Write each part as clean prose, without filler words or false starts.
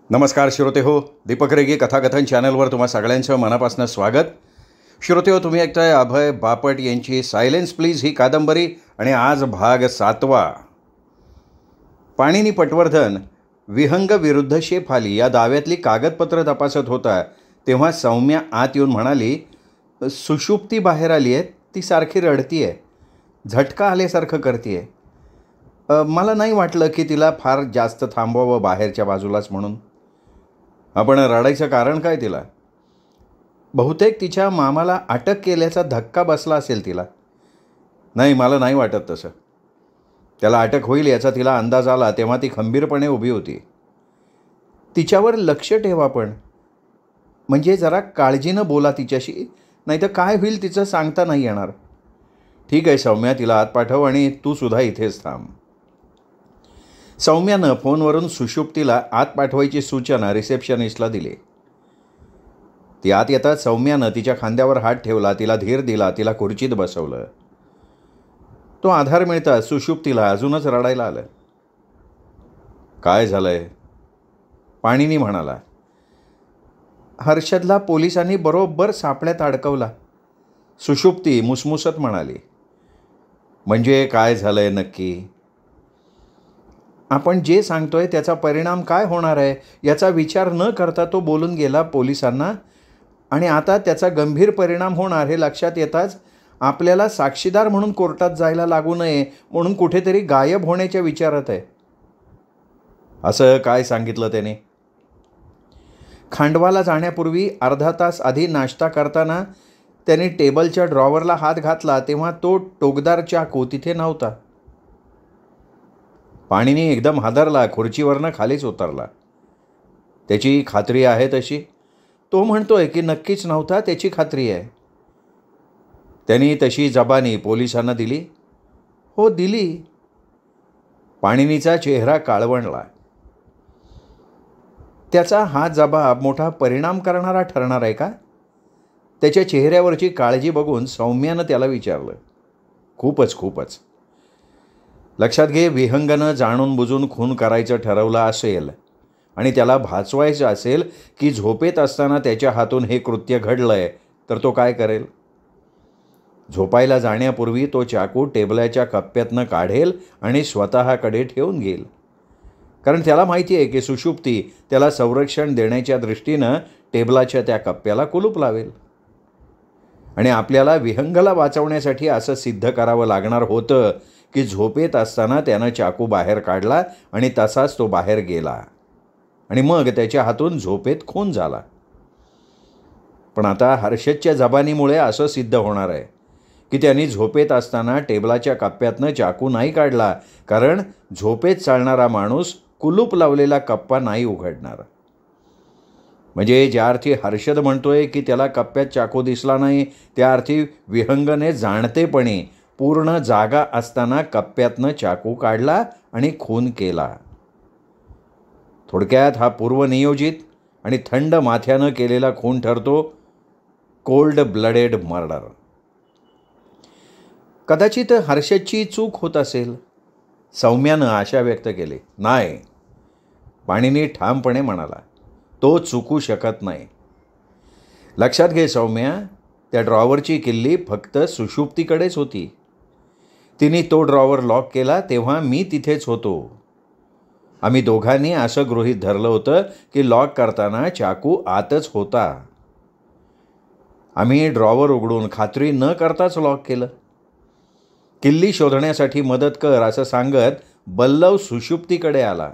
नमस्कार श्रोते हो, दीपक रेगे कथाकथन चॅनलवर तुम्हा सगळ्यांचं मनापासून स्वागत. श्रोते हो, तुम्ही ऐकताय अभय बापट यांची सायलेन्स प्लीज ही कादंबरी आणि आज भाग 7वा. पाणिनी पटवर्धन विहंग विरुद्ध शेफाली या दाव्यातली कागदपत्र तपासत होता तेव्हा सौम्या आत येऊन म्हणाली, सुषुप्ती बाहेर आली आहे, ती सारखी रडती आहे, झटका आल्यासारखं करते आहे. मला नाही वाटलं की तिला फार जास्त थांबवावं बाहेरच्या बाजूलाच म्हणून. आपण रडायचं कारण काय तिला? बहुतेक तिच्या मामाला अटक केल्याचा धक्का बसला असेल तिला. नाही, मला नाही वाटत तसं. त्याला अटक होईल याचा तिला अंदाज आला तेव्हा ती खंबीरपणे उभी होती. तिच्यावर लक्ष ठेवा, पण म्हणजे जरा काळजीनं बोला तिच्याशी, नाही तर काय होईल तिचं सांगता नाही येणार. ठीक आहे सौम्या, तिला आत पाठव आणि तू सुद्धा इथेच थांब. सौम्यानं फोनवरून सुषुप्तीला आत पाठवायची सूचना रिसेप्शनिस्टला दिली. ती आत येताच सौम्यानं तिच्या खांद्यावर हात ठेवला, तिला धीर दिला, तिला खुर्चीत बसवलं. तो आधार मिळताच सुषुप्तीला अजूनच रडायला आलं. काय झालंय? पाणिनी म्हणाला. हर्षदला पोलिसांनी बरोबर सापळ्यात अडकवला, सुषुप्ती मुसमुसत म्हणाली. म्हणजे काय झालंय नक्की? आपण जे सांगतोय त्याचा परिणाम काय होणार आहे याचा विचार न करता तो बोलून गेला पोलिसांना, आणि आता त्याचा गंभीर परिणाम होणार हे लक्षात येताच आपल्याला साक्षीदार म्हणून कोर्टात जायला लागू नये म्हणून कुठेतरी गायब होण्याच्या विचारात आहे. असं काय सांगितलं त्याने? खांडवाला जाण्यापूर्वी अर्धा तास आधी नाश्ता करताना त्याने टेबलच्या ड्रॉवरला हात घातला तेव्हा तो टोकदार चाकू तिथे नव्हता. पाणिनी एकदम हादरला, खुर्चीवरनं खालीच उतरला. त्याची खात्री आहे तशी? तो म्हणतोय की नक्कीच नव्हता, त्याची खात्री आहे. त्यांनी तशी जबानी पोलिसांना दिली? हो, दिली. पाणिनीचा चेहरा काळवंडला. त्याचा हा जबाब मोठा परिणाम करणारा ठरणार आहे का? त्याच्या चेहऱ्यावरची काळजी बघून सौम्यानं त्याला विचारलं. खूपच. लक्षात घे, विहंगनं जाणून बुजून खून करायचं ठरवलं असेल आणि त्याला भाचवायचं असेल की झोपेत असताना त्याच्या हातून हे कृत्य घडलंय, तर तो काय करेल? झोपायला जाण्यापूर्वी तो चाकू टेबलाच्या कप्प्यातनं काढेल आणि स्वतःकडे ठेवून घेईल. कारण त्याला माहिती आहे की सुषुप्ती त्याला संरक्षण देण्याच्या दृष्टीनं टेबलाच्या त्या कप्प्याला कुलूप लावेल. आणि आपल्याला विहंगला वाचवण्यासाठी असं सिद्ध करावं लागणार होतं की झोपेत असताना त्यानं चाकू बाहेर काढला आणि तसाच तो बाहेर गेला आणि मग त्याच्या हातून झोपेत खून झाला. पण आता हर्षदच्या जबानीमुळे असं सिद्ध होणार आहे की त्यांनी झोपेत असताना टेबलाच्या कप्प्यातनं चाकू नाही काढला, कारण झोपेत चालणारा माणूस कुलूप लावलेला कप्पा नाही उघडणार. म्हणजे ज्या अर्थी हर्षद म्हणतोय की त्याला कप्प्यात चाकू दिसला नाही, त्या अर्थी विहंगने जाणतेपणे पूर्ण जागा असताना कप्प्यातनं चाकू काढला आणि खून केला. थोडक्यात हा पूर्वनियोजित आणि थंड माथ्यानं केलेला खून ठरतो कोल्ड ब्लडेड मर्डर. कदाचित हर्षदची चूक होत असेल, सौम्यानं आशा व्यक्त केली. नाही, पाणिनी ठामपणे म्हणाला, तो चुकू शकत नाही. लक्षात घे सौम्या, त्या ड्रॉवरची किल्ली फक्त सुषुप्तीकडेच होती. तिने तो ड्रॉवर लॉक केला तेव्हा मी तिथेच होतो. आम्ही दोघांनी असं गृहीत धरलं होतं की लॉक करताना चाकू आतच होता. आम्ही ड्रॉवर उघडून खात्री न करताच लॉक केलं. किल्ली शोधण्यासाठी मदत कर असं सांगत बल्लव सुषुप्तीकडे आला.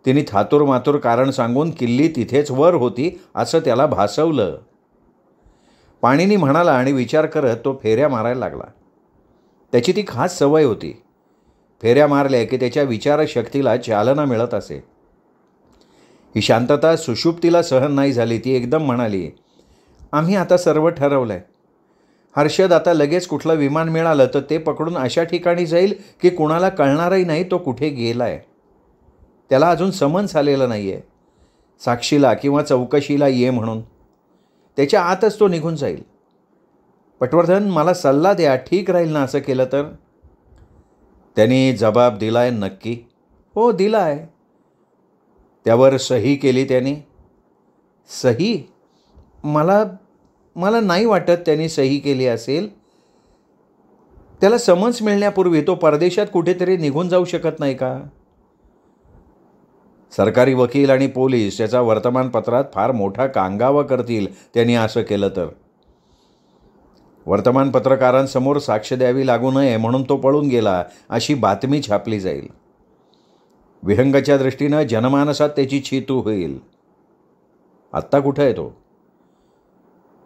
तिने थातूरमातूर कारण सांगून किल्ली तिथेच वर होती असं त्याला भासवलं. पाणिनी म्हणाला आणि विचार करत तो फेऱ्या मारायला लागला. त्याची ती खास सवय होती. फेऱ्या मारल्या की त्याच्या विचारशक्तीला चालना मिळत असे. ही शांतता सुषुप्तीला सहन नाही झाली. ती एकदम म्हणाली, आम्ही आता सर्व ठरवलं आहे. हर्षद आता लगेच कुठलं विमान मिळालं तर ते पकडून अशा ठिकाणी जाईल की कुणाला कळणारही नाही तो कुठे गेला आहे. त्याला अजून समन्स आलेलं नाही आहे साक्षीला किंवा चौकशीला ये म्हणून. त्याच्या आतच तो निघून जाईल. पटवर्धन, मला सल्ला द्या, ठीक राहील ना असं केलं तर? त्यांनी जबाब दिलाय नक्की? हो, दिला आहे. त्यावर सही केली त्याने. सही? मला मला नाही वाटत त्यांनी सही केली असेल. त्याला समन्स मिळण्यापूर्वी तो परदेशात कुठेतरी निघून जाऊ शकत नाही का? सरकारी वकील आणि पोलीस याचा वर्तमानपत्रात फार मोठा कांगावा करतील त्यांनी असं केलं तर. वर्तमानपत्रकारांसमोर साक्ष द्यावी लागू नये म्हणून तो पळून गेला अशी बातमी छापली जाईल. विहंगाच्या दृष्टीनं जनमानसात त्याची चीतू होईल. आत्ता कुठं आहे तो?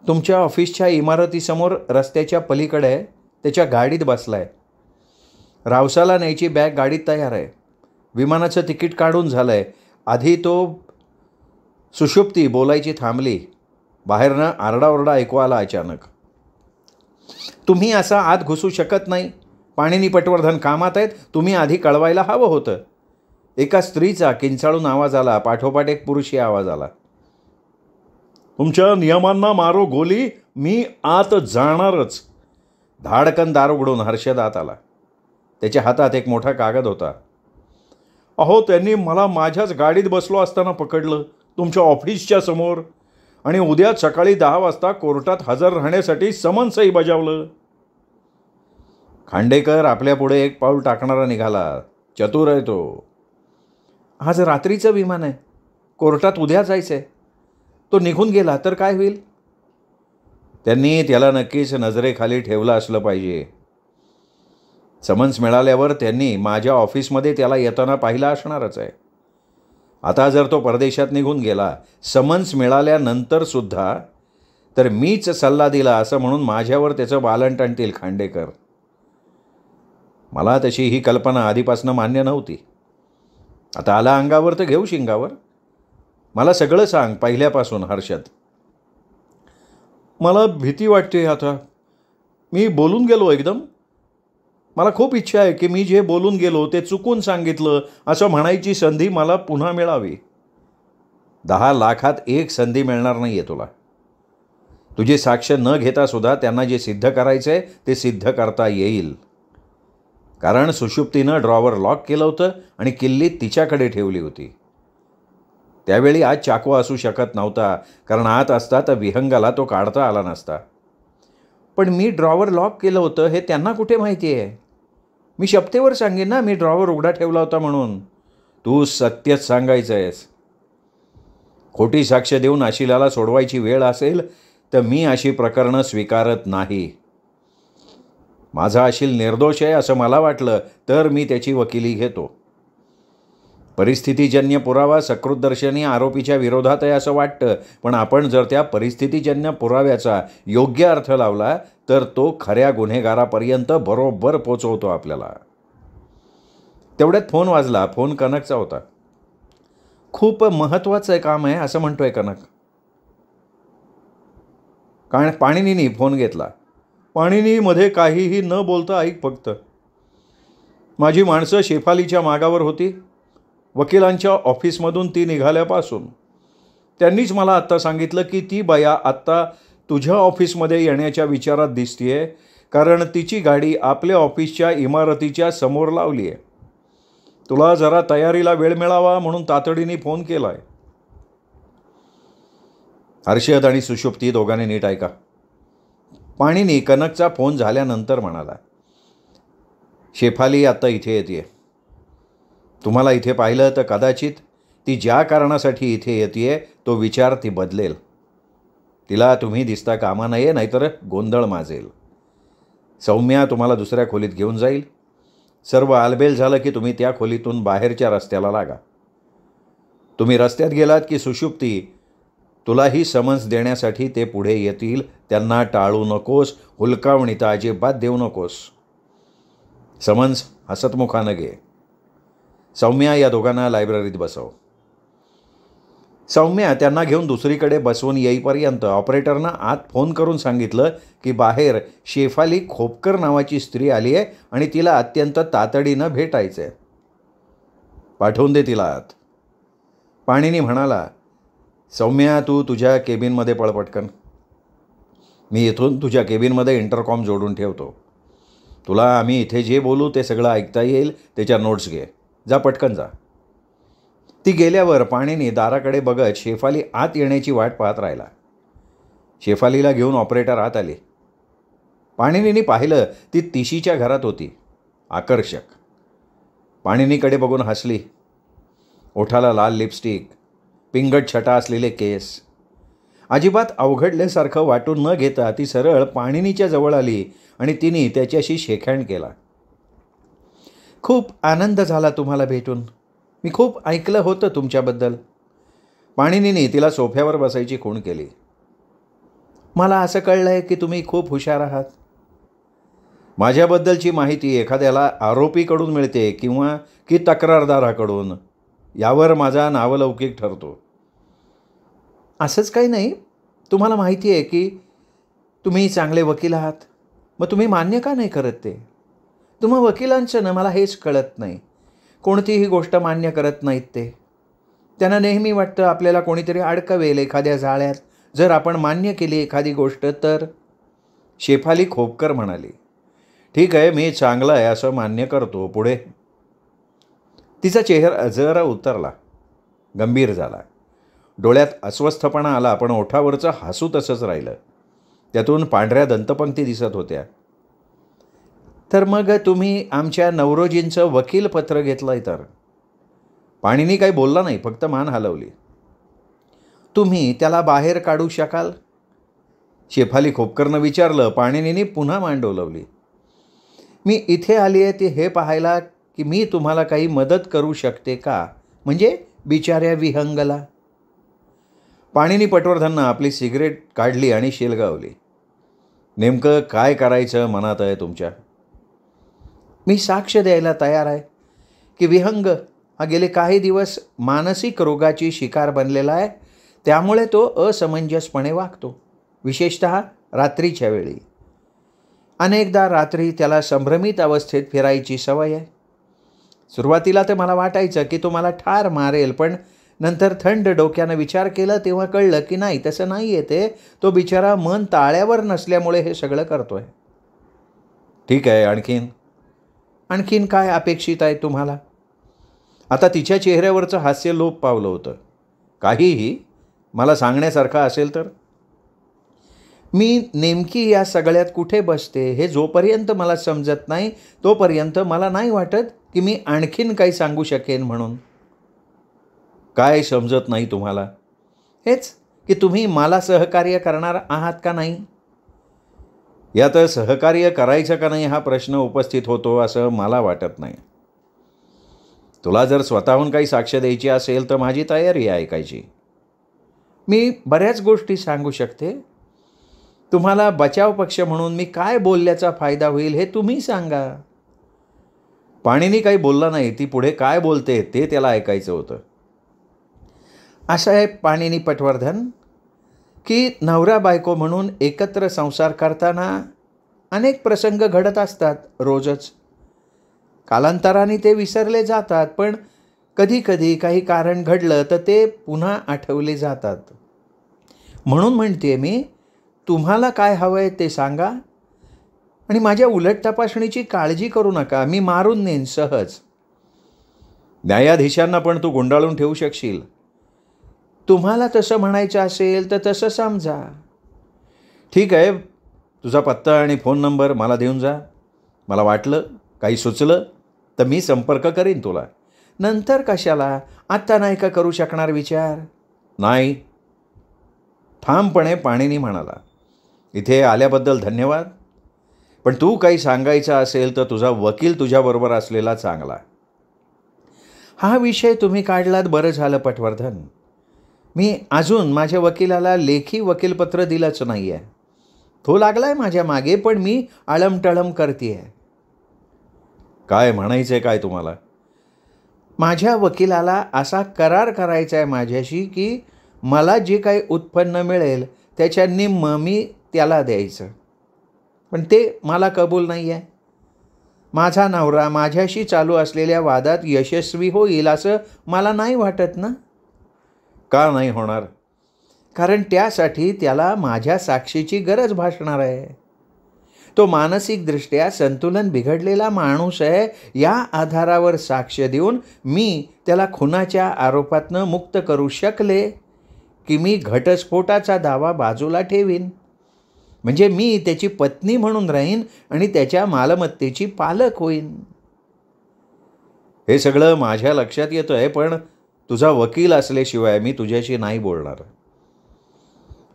तुमच्या ऑफिसच्या इमारतीसमोर रस्त्याच्या पलीकडे आहे. त्याच्या गाडीत बसलाय. रावसाला न्यायची बॅग गाडीत तयार आहे. विमानाचं तिकीट काढून झालं आहे. आधी तो सुषुप्ती बोलायची थांबली. बाहेरनं आरडाओरडा ऐकू आला अचानक. तुम्ही असा आत घुसू शकत नाही. पाणिनी पटवर्धन कामात आहेत. तुम्ही आधी कळवायला हवं होतं. एका स्त्रीचा किंचाळून आवाज आला. पाठोपाठ एक पुरुषी आवाज आला. तुमच्या नियमांना मारो गोली. मी आत जाणारच. धाडकन दार उघडून हर्षद आत आला. त्याच्या हातात एक मोठा कागद होता. अहो, त्यांनी मला माझ्याच गाडीत बसलो असताना पकडलं तुमच्या ऑफिसच्या समोर आणि उद्या सकाळी 10 वाजता कोर्टात हजर राहण्यासाठी समन्सही बजावलं. खांडेकर आपल्यापुढे एक पाऊल टाकणारा निघाला. चतुर आहे तो. आज रात्रीचं विमान आहे. कोर्टात उद्या जायचं आहे. तो निघून गेला तर काय होईल? त्यांनी त्याला नक्कीच नजरेखाली ठेवलं असलं पाहिजे. समन्स मिळाल्यावर त्यांनी माझ्या ऑफिसमध्ये त्याला येताना पाहिला असणारच आहे. आता जर तो परदेशात निघून गेला समन्स मिळाल्यानंतरसुद्धा तर मीच सल्ला दिला असं म्हणून माझ्यावर त्याचं बालन टाणतील खांडेकर. मला तशी ही कल्पना आधीपासून मान्य नव्हती. आता आला अंगावर तर घेऊ शिंगावर. मला सगळं सांग पहिल्यापासून हर्षद. मला भीती वाटते आता. मी बोलून गेलो एकदम. मला खूप इच्छा आहे की मी जे बोलून गेलो ते चुकून सांगितलं असं म्हणायची संधी मला पुन्हा मिळावी. 10 लाखात एक संधी मिळणार नाही आहे तुला. तुझी साक्ष न घेता सुद्धा त्यांना जे सिद्ध करायचं आहे ते सिद्ध करता येईल. कारण सुषुप्तीनं ड्रॉवर लॉक केलं होतं आणि किल्ली तिच्याकडे ठेवली होती. त्यावेळी आज चाकू असू शकत नव्हता, कारण आत असता तर विहंगाला तो काढता आला नसता. पण मी ड्रॉवर लॉक केलं होतं हे त्यांना कुठे माहिती आहे? मी शपथेवर सांगेन ना मी ड्रॉवर उघडा ठेवला होता म्हणून. तू सत्यच सांगायचं आहेस. खोटी साक्ष देऊन आशिलाला सोडवायची वेळ असेल तर मी अशी प्रकरणं स्वीकारत नाही. माझा आशिल निर्दोष आहे असं मला वाटलं तर मी त्याची वकिली घेतो. परिस्थितीजन्य पुरावा सकृतदर्शनी आरोपीच्या विरोधात आहे असं वाटतं, पण आपण जर त्या परिस्थितीजन्य पुराव्याचा योग्य अर्थ लावला तर तो खऱ्या गुन्हेगारापर्यंत बरोबर पोचवतो आपल्याला. तेवढ्यात फोन वाजला. फोन कनकचा होता. खूप महत्त्वाचं काम आहे असं म्हणतोय कनक. कारण पाणिनीनी फोन घेतला. पाणिनीमध्ये काहीही न बोलता ऐक फक्त. माझी माणसं शेफालीच्या मागावर होती. वकिलांच्या ऑफिसमधून ती निघाल्यापासून त्यांनीच मला आत्ता सांगितलं की ती बाया आत्ता तुझ्या ऑफिसमध्ये येण्याच्या विचारात दिसतीये, कारण तिची गाडी आपल्या ऑफिसच्या इमारतीच्या समोर लावली आहे. तुला जरा तयारीला वेळ मिळावा म्हणून तातडीने फोन केला आहे. हर्षद आणि सुषुप्ती दोघांनी नीट ऐका. पाणिनी कनकचा फोन झाल्यानंतर म्हणाला, शेफाली आत्ता इथे येते. तुम्हाला इथे पाहिलं तर कदाचित ती ज्या कारणासाठी इथे येते तो विचार ती बदलेल. तिला तुम्ही दिसता कामा नये, नाहीतर गोंधळ माजेल. सौम्या तुम्हाला दुसऱ्या खोलीत घेऊन जाईल. सर्व आलबेल झालं की तुम्ही त्या खोलीतून बाहेरच्या रस्त्याला लागा. तुम्ही रस्त्यात गेलात की सुषुप्ती तुलाही समन्स देण्यासाठी ते पुढे येतील. त्यांना टाळू नकोस. हुलकावणी तर अजिबात देऊ नकोस. समन्स हसतमुखानं घे. सौम्या या दोघांना लायब्ररीत बसव. सौम्या त्यांना घेऊन दुसरीकडे बसवून येईपर्यंत ऑपरेटरनं आत फोन करून सांगितलं की बाहेर शेफाली खोपकर नावाची स्त्री आली आहे आणि तिला अत्यंत तातडीनं भेटायचं आहे. पाठवून दे तिला आत. पाणिनी म्हणाला, सौम्या तू तुझ्या केबिनमध्ये पळ पटकन. मी इथून तुझ्या केबिनमध्ये इंटरकॉम जोडून ठेवतो. तुला आम्ही इथे जे बोलू ते सगळं ऐकता येईल. त्याच्या नोट्स घे. जा पटकन जा. ती गेल्यावर पाणीनी दाराकडे बघत शेफाली आत येण्याची वाट पाहत राहिला. शेफालीला घेऊन ऑपरेटर आत आले. पाणिनीने पाहिलं ती तिशीच्या घरात होती. आकर्षक. पाणिनीकडे बघून हसली. ओठाला लाल लिपस्टिक, पिंगट छटा असलेले केस. अजिबात अवघडल्यासारखं वाटून न घेता ती सरळ पाणिनीच्या जवळ आली आणि तिने त्याच्याशी शेकहँड केला. खूप आनंद झाला तुम्हाला भेटून. मी खूप ऐकलं होतं तुमच्याबद्दल. पाणिनीने तिला सोफ्यावर बसायची खूण केली. मला असं कळलं आहे की तुम्ही खूप हुशार आहात. माझ्याबद्दलची माहिती एखाद्याला आरोपीकडून मिळते किंवा की तक्रारदाराकडून, यावर माझा नावलौकिक ठरतो. असंच काही नाही. तुम्हाला माहिती आहे की तुम्ही चांगले वकील आहात. मग तुम्ही मान्य का नाही करत ते? तुम्हा वकिलांचं ना मला हेच कळत नाही. कोणतीही गोष्ट मान्य करत नाहीत ते. त्यांना नेहमी वाटतं आपल्याला कोणीतरी अडकवेल एखाद्या जाळ्यात जर आपण मान्य केली एखादी गोष्ट तर. शेफाली खोपकर म्हणाली. ठीक आहे, मी चांगलं आहे असं मान्य करतो. पुढे? तिचा चेहरा जरा उतरला, गंभीर झाला. डोळ्यात अस्वस्थपणा आला, पण ओठावरचं हसू तसंच राहिलं. त्यातून पांढऱ्या दंतपंक्ती दिसत होत्या. तर मग तुम्ही आमच्या नवरोजींचं वकीलपत्र घेतलंय तर? पाणिनी काही बोलला नाही, फक्त मान हलवली. तुम्ही त्याला बाहेर काढू शकाल? शेफाली खोपकरनं विचारलं. पाणिनीने पुन्हा मान डोलवली. मी इथे आली आहे ते हे पाहायला की मी तुम्हाला काही मदत करू शकते का, म्हणजे बिचाऱ्या विहंगला. पाणिनी पटवर्धननं आपली सिगरेट काढली आणि शेलगावली. नेमकं काय करायचं मनात आहे तुमच्या? मी साक्ष द्यायला तयार आहे की विहंग हा गेले काही दिवस मानसिक रोगाची शिकार बनलेला आहे. त्यामुळे तो असमंजसपणे वागतो, विशेषतः रात्रीच्या वेळी. अनेकदा रात्री त्याला संभ्रमित अवस्थेत फिरायची सवय आहे. सुरुवातीला तर मला वाटायचं की तो मला ठार मारेल, पण नंतर थंड डोक्यानं विचार केला तेव्हा कळलं की नाही, तसं नाही आहे ते. तो बिचारा मन ताळ्यावर नसल्यामुळे हे सगळं करतोय. ठीक आहे, आणखीन काय अपेक्षित आहे तुम्हाला? आता तिच्या चेहऱ्यावरचं हास्य लोप पावलं होतं. काहीही मला सांगण्यासारखं असेल तर? मी नेमकी या सगळ्यात कुठे बसते हे जोपर्यंत मला समजत नाही तोपर्यंत मला नाही वाटत की मी आणखीन काही सांगू शकेन म्हणून. काय समजत नाही तुम्हाला? हेच की तुम्ही मला सहकार्य करणार आहात का नाही? यात सहकार्य करायचं का नाही हा प्रश्न उपस्थित होतो असं मला वाटत नाही. तुला जर स्वतःहून काही साक्ष द्यायची असेल तर माझी तयारी आहे ऐकायची. मी बऱ्याच गोष्टी सांगू शकते. तुम्हाला बचाव पक्ष म्हणून मी काय बोलल्याचा फायदा होईल हे तुम्ही सांगा. पाणिनी काही बोलला नाही. ती पुढे काय बोलते ते त्याला ऐकायचं होतं. असं आहे पाणिनी पटवर्धन की नवरा बायको म्हणून एकत्र संसार करताना अनेक प्रसंग घडत असतात रोजच. कालांतराने ते विसरले जातात, पण कधीकधी काही कारण घडलं तर ते पुन्हा आठवले जातात. म्हणून म्हणते मी, तुम्हाला काय हवं आहे ते सांगा आणि माझ्या उलट तपासणीची काळजी करू नका. मी मारून नेईन सहज. न्यायाधीशांना पण तू गुंडाळून ठेवू शकशील. तुम्हाला तसं म्हणायचं असेल तर तसं समजा. ठीक आहे, तुझा पत्ता आणि फोन नंबर मला देऊन जा. मला वाटलं काही सुचलं तर मी संपर्क करीन तुला. नंतर कशाला? आत्ता नाही का करू शकणार विचार? नाही, ठामपणे पाणिनी म्हणाला. इथे आल्याबद्दल धन्यवाद, पण तू काही सांगायचं असेल तर तुझा वकील तुझ्याबरोबर असलेला चांगला. हा विषय तुम्ही काढलात बरं झालं पटवर्धन. मी अजून माझ्या वकिलाला लेखी वकीलपत्र दिलंच नाही आहे. तो लागला आहे माझ्या मागे, पण मी आळमटळम करते आहे. काय म्हणायचं आहे काय तुम्हाला? माझ्या वकिलाला असा करार करायचा आहे माझ्याशी की मला जे काही उत्पन्न मिळेल त्याच्या निम्म मी त्याला द्यायचं. पण ते मला कबूल नाही आहे. माझा नवरा माझ्याशी चालू असलेल्या वादात यशस्वी होईल असं मला नाही वाटत ना. का नाही होणार? कारण त्यासाठी त्याला माझ्या साक्षीची गरज भासणार आहे. तो मानसिकदृष्ट्या संतुलन बिघडलेला माणूस आहे या आधारावर साक्ष देऊन मी त्याला खुनाच्या आरोपातनं मुक्त करू शकले की मी घटस्फोटाचा दावा बाजूला ठेवीन. म्हणजे मी त्याची पत्नी म्हणून राहीन आणि त्याच्या मालमत्तेची पालक होईन. हे सगळं माझ्या लक्षात येतं आहे, पण तुझा वकील असल्याशिवाय मी तुझ्याशी नाही बोलणार.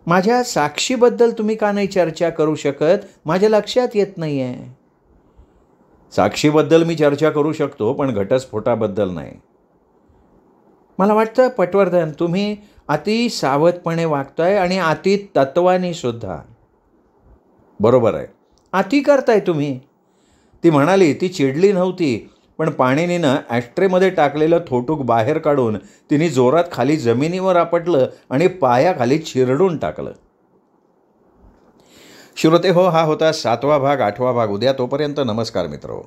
माझ्या साक्षीबद्दल तुम्ही का नाही चर्चा करू शकत? माझ्या लक्षात येत नाही आहे. साक्षीबद्दल मी चर्चा करू शकतो, पण घटस्फोटाबद्दल नाही. मला वाटतं पटवर्धन, तुम्ही अति सावधपणे वागताय आणि अति तत्वानी सुद्धा. बरोबर आहे, अति करताय तुम्ही. ती म्हणाली, ती चिडली नव्हती, पण पाणिनीनं ॲस्ट्रेमध्ये टाकलेलं थोटूक बाहेर काढून तिने जोरात खाली जमिनीवर आपटलं आणि पायाखाली चिरडून टाकलं. श्रोते हो, हा होता 7वा भाग. 8वा भाग उद्या. तोपर्यंत नमस्कार मित्र.